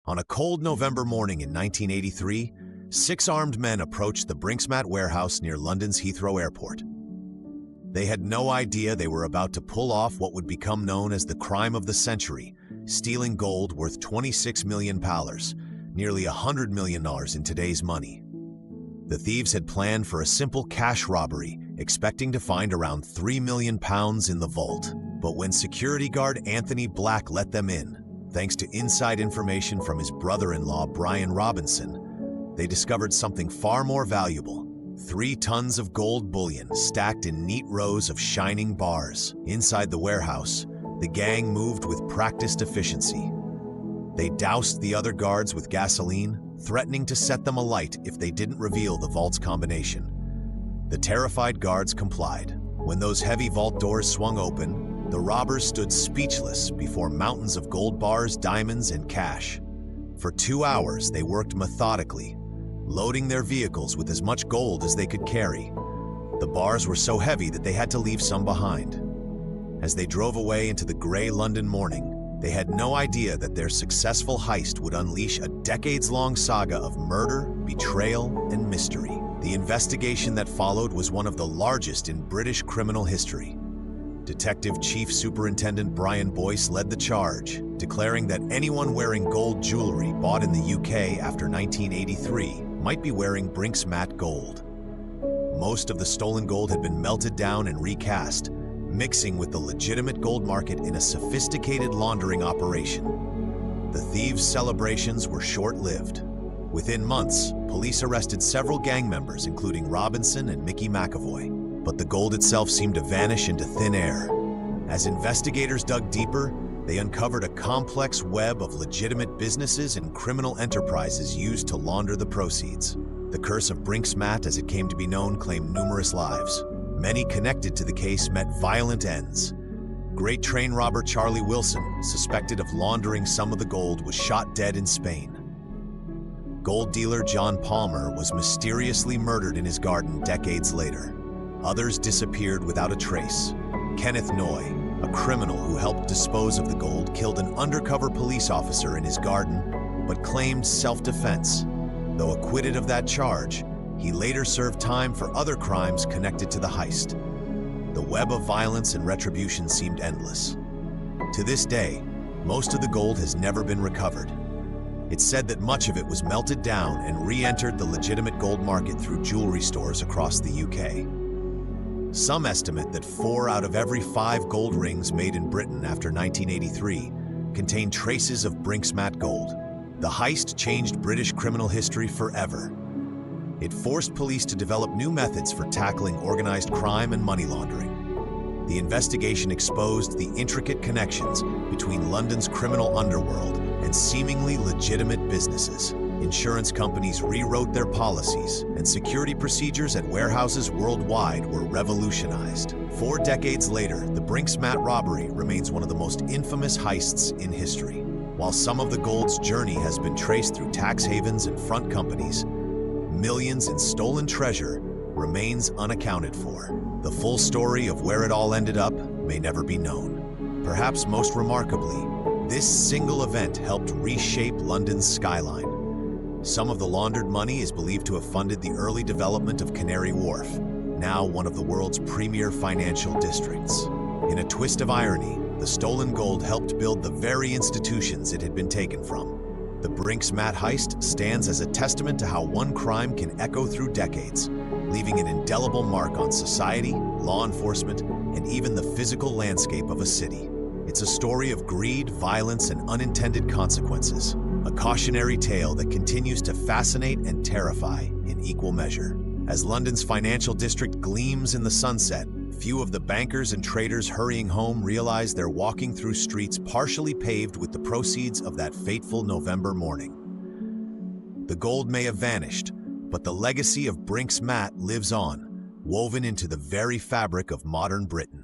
On a cold November morning in 1983, 6 armed men approached the Brinksmat warehouse near London's Heathrow Airport. They had no idea they were about to pull off what would become known as the crime of the century, stealing gold worth £26 million, nearly $100 million in today's money. The thieves had planned for a simple cash robbery, expecting to find around £3 million in the vault. But when security guard Anthony Black let them in, thanks to inside information from his brother-in-law Brian Robinson, they discovered something far more valuable: 3 tons of gold bullion stacked in neat rows of shining bars. Inside the warehouse, the gang moved with practiced efficiency. They doused the other guards with gasoline, threatening to set them alight if they didn't reveal the vault's combination. The terrified guards complied. When those heavy vault doors swung open, the robbers stood speechless before mountains of gold bars, diamonds, and cash. For 2 hours, they worked methodically, loading their vehicles with as much gold as they could carry. The bars were so heavy that they had to leave some behind. As they drove away into the gray London morning, they had no idea that their successful heist would unleash a decades-long saga of murder, betrayal, and mystery. The investigation that followed was one of the largest in British criminal history. Detective Chief Superintendent Brian Boyce led the charge, declaring that anyone wearing gold jewelry bought in the UK after 1983 might be wearing Brinksmat gold. Most of the stolen gold had been melted down and recast, mixing with the legitimate gold market in a sophisticated laundering operation. The thieves' celebrations were short-lived. Within months, police arrested several gang members, including Robinson and Mickey McAvoy. But the gold itself seemed to vanish into thin air. As investigators dug deeper, they uncovered a complex web of legitimate businesses and criminal enterprises used to launder the proceeds. The curse of Brinksmat, as it came to be known, claimed numerous lives. Many connected to the case met violent ends. Great train robber Charlie Wilson, suspected of laundering some of the gold, was shot dead in Spain. Gold dealer John Palmer was mysteriously murdered in his garden decades later. Others disappeared without a trace. Kenneth Noy, a criminal who helped dispose of the gold, killed an undercover police officer in his garden, but claimed self-defense. Though acquitted of that charge, he later served time for other crimes connected to the heist. The web of violence and retribution seemed endless. To this day, most of the gold has never been recovered. It's said that much of it was melted down and re-entered the legitimate gold market through jewelry stores across the UK. Some estimate that 4 out of every 5 gold rings made in Britain after 1983 contained traces of Brinksmat gold. The heist changed British criminal history forever. It forced police to develop new methods for tackling organized crime and money laundering. The investigation exposed the intricate connections between London's criminal underworld and seemingly legitimate businesses. Insurance companies rewrote their policies, and security procedures at warehouses worldwide were revolutionized. 4 decades later, the Brinksmat robbery remains one of the most infamous heists in history. While some of the gold's journey has been traced through tax havens and front companies, millions in stolen treasure remains unaccounted for. The full story of where it all ended up may never be known. Perhaps most remarkably, this single event helped reshape London's skyline. Some of the laundered money is believed to have funded the early development of Canary Wharf, now one of the world's premier financial districts. In a twist of irony, the stolen gold helped build the very institutions it had been taken from. The Brinksmat heist stands as a testament to how one crime can echo through decades, leaving an indelible mark on society, law enforcement, and even the physical landscape of a city. It's a story of greed, violence, and unintended consequences. A cautionary tale that continues to fascinate and terrify in equal measure. As London's financial district gleams in the sunset, few of the bankers and traders hurrying home realize they're walking through streets partially paved with the proceeds of that fateful November morning. The gold may have vanished, but the legacy of Brinksmat lives on, woven into the very fabric of modern Britain.